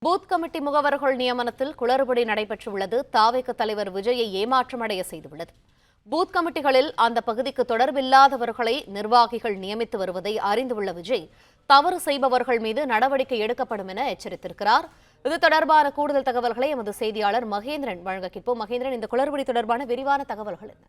Booth committee முகவர்கள் நியமனத்தில் குளறுபடி நடைபெற்றுள்ளது தாவேக தலைவர் விஜயை ஏமாற்றமடைய செய்துள்ளது. பூத் கமிட்டிகளில் அந்த பகுதிக்கு தொடர்பில்லாதவர்களை நிர்வாகிகள் நியமித்து வருவதை அறிந்துள்ள விஜய் தவறு செய்பவர்கள் மீது நடவடிக்கை எடுக்கப்படும் என எச்சரித்திருக்கிறார். இது தொடர்பான கூடுதல் தகவல்களை எமது செய்தியாளர் மகேந்திரன் வழங்க கேட்போம். மகேந்திரன், இந்த குளறுபடி தொடர்பான விரிவான தகவல்கள் என்ன?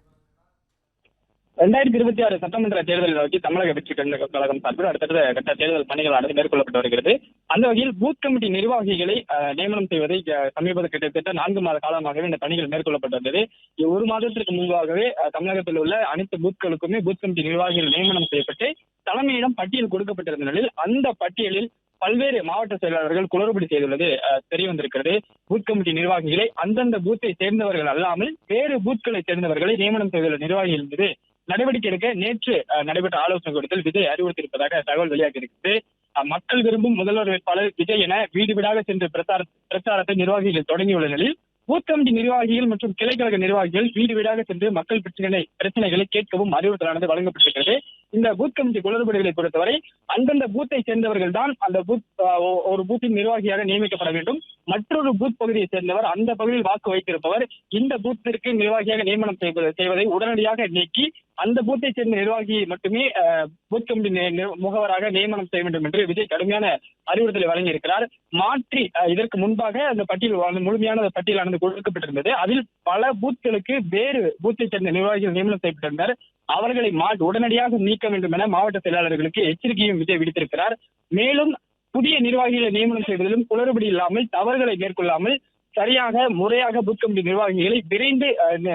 2026 சட்டமன்ற தேர்தலை நோக்கி தமிழக வெற்றி கழகம் சார்பில் அடுத்தடுத்த கட்ட தேர்தல் பணிகளானது மேற்கொள்ளப்பட்டு வருகிறது. அந்த வகையில் பூத் கமிட்டி நிர்வாகிகளை நியமனம் செய்வதை சமீபத்தில் கிட்டத்தட்ட 4 மாத காலமாகவே இந்த பணிகள் மேற்கொள்ளப்பட்டு வந்தது. 1 மாதத்திற்கு முன்பாகவே தமிழகத்தில் உள்ள அனைத்து பூத்களுக்குமே பூத் கமிட்டி நிர்வாகிகள் நியமனம் செய்யப்பட்டு தலைமையிடம் பட்டியல் கொடுக்கப்பட்டிருந்த நிலையில் அந்த பட்டியலில் பல்வேறு மாவட்ட செயலாளர்கள் குளறுபடி செய்துள்ளது தெரிய வந்திருக்கிறது. பூத் கமிட்டி நிர்வாகிகளை அந்தந்த பூத்தை சேர்ந்தவர்கள் அல்லாமல் வேறு பூத்களை சேர்ந்தவர்களை நியமனம் செய்துள்ள நிர்வாகிகள் மீது நடவடிக்கை எடுக்க நேற்று நடைபெற்ற ஆலோசனை கூட்டத்தில் விஜய் அறிவுறுத்தியிருப்பதாக தகவல் வெளியாகி இருக்கிறது. மக்கள் விரும்பும் முதல்வர் வேட்பாளர் விஜய் என வீடு வீடாக சென்று பிரச்சாரத்தை நிர்வாகிகள் தொடங்கியுள்ள நிலையில் பூத் கமிட்டி நிர்வாகிகள் மற்றும் கிளைக்கழக நிர்வாகிகள் வீடு வீடாக சென்று மக்கள் பிரச்சனைகளை கேட்கவும் அறிவுறுத்தலானது வழங்கப்பட்டிருக்கிறது. இந்த பூத் கமிட்டி குளறுபடிகளை பொறுத்தவரை அந்தந்த பூத்தை சேர்ந்தவர்கள் தான் அந்த பூத் ஒரு பூத்தின் நிர்வாகியாக நியமிக்கப்பட வேண்டும். மற்றொரு பூத் பகுதியை சேர்ந்தவர் அந்த பகுதியில் வாக்கு வைத்திருப்பவர் இந்த பூத்திற்கு நிர்வாகியாக நியமனம் செய்வதை உடனடியாக நீக்கி அந்த பூத்தை சேர்ந்த நிர்வாகியை மட்டுமே பூத் கமிட்டி முகவராக நியமனம் செய்ய வேண்டும் என்று விஜய் கடுமையான அறிவுறுத்தலை வழங்கியிருக்கிறார். மாற்றி இதற்கு முன்பாக அந்த பட்டியல் முழுமையான பட்டியலானது கொடுக்கப்பட்டிருந்தது. அதில் பல பூத்களுக்கு வேறு பூத்தை சேர்ந்த நிர்வாகிகள் நியமனம் செய்யப்பட்டிருந்தார். அவர்களை உடனடியாக நீக்க வேண்டும் என மாவட்ட செயலாளர்களுக்கு எச்சரிக்கையும் விஜய் விடுத்திருக்கிறார். மேலும் புதிய நிர்வாகிகளை நியமனம் செய்வதிலும் குளறுபடி இல்லாமல் தவறுகளை மேற்கொள்ளாமல் சரியாக முறையாக பூத் கமிட்டி நிர்வாகிகளை விரைந்து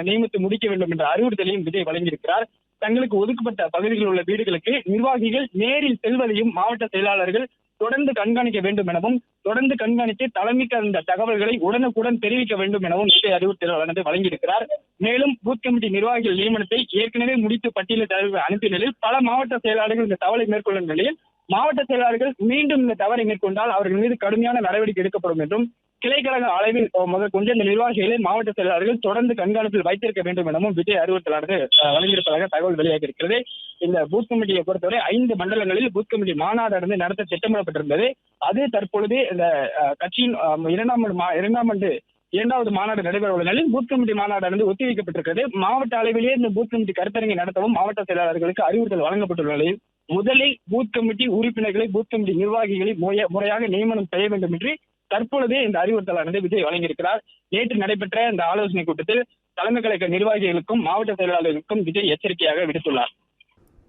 நியமித்து முடிக்க வேண்டும் என்ற அறிவுறுத்தலையும் விஜய் வழங்கியிருக்கிறார். தங்களுக்கு ஒதுக்கப்பட்ட பகுதிகளில் உள்ள வீடுகளுக்கு நிர்வாகிகள் நேரில் செல்வதையும் மாவட்ட செயலாளர்கள் தொடர்ந்து கண்காணிக்க வேண்டும் எனவும் தொடர்ந்து கண்காணித்து தலைமைக்கு அந்த தகவல்களை உடனுக்குடன் தெரிவிக்க வேண்டும் எனவும் விஜய் அறிவுறுத்தலானது வழங்கியிருக்கிறார். மேலும் பூத் கமிட்டி நிர்வாகிகள் நியமனத்தை ஏற்கனவே முடித்து பட்டியலை தலைவர் அனுப்பிய நிலையில் பல மாவட்ட செயலாளர்கள் இந்த தவறை மேற்கொள்ளும் நிலையில் மாவட்ட செயலாளர்கள் மீண்டும் இந்த தவறை மேற்கொண்டால் அவர்கள் மீது கடுமையான நடவடிக்கை எடுக்கப்படும் என்றும் கிளைக்கழக அளவில் கொண்ட இந்த நிர்வாகிகளை மாவட்ட செயலாளர்கள் தொடர்ந்து கண்காணிப்பில் வைத்திருக்க வேண்டும் எனவும் விஜய் அறிவுறுத்தலானது வழங்கியிருப்பதாக தகவல் வெளியாகி இருக்கிறது. இந்த பூத் கமிட்டியை பொறுத்தவரை 5 மண்டலங்களில் பூத் கமிட்டி மாநாடு நடத்த திட்டமிடப்பட்டிருந்தது. அது தற்பொழுது இந்த கட்சியின் 2வது மாநாடு நடைபெற உள்ள நிலையில் பூத் கமிட்டி மாநாடு ஒத்திவைக்கப்பட்டிருக்கிறது. மாவட்ட அளவிலேயே இந்த பூத் கமிட்டி கருத்தரங்கை நடத்தவும் மாவட்ட செயலாளர்களுக்கு அறிவுறுத்தல் வழங்கப்பட்டுள்ள நிலையில் முதலில் பூத் கமிட்டி உறுப்பினர்களை பூத் கமிட்டி நிர்வாகிகளை முறையாக நியமனம் செய்ய வேண்டும் என்று தற்பொழுதே இந்த அறிவுறுத்தலானது விஜய் வழங்கியிருக்கிறார். நேற்று நடைபெற்ற இந்த ஆலோசனை கூட்டத்தில் தலைமை கழக நிர்வாகிகளுக்கும் மாவட்ட செயலாளர்களுக்கும் விஜய் எச்சரிக்கையாக விடுத்துள்ளார்.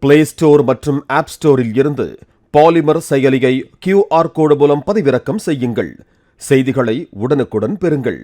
பிளே ஸ்டோர் மற்றும் ஆப் ஸ்டோரில் இருந்து பாலிமர் செயலியை QR கோடு மூலம் பதிவிறக்கம் செய்யுங்கள். செய்திகளை உடனுக்குடன் பெறுங்கள்.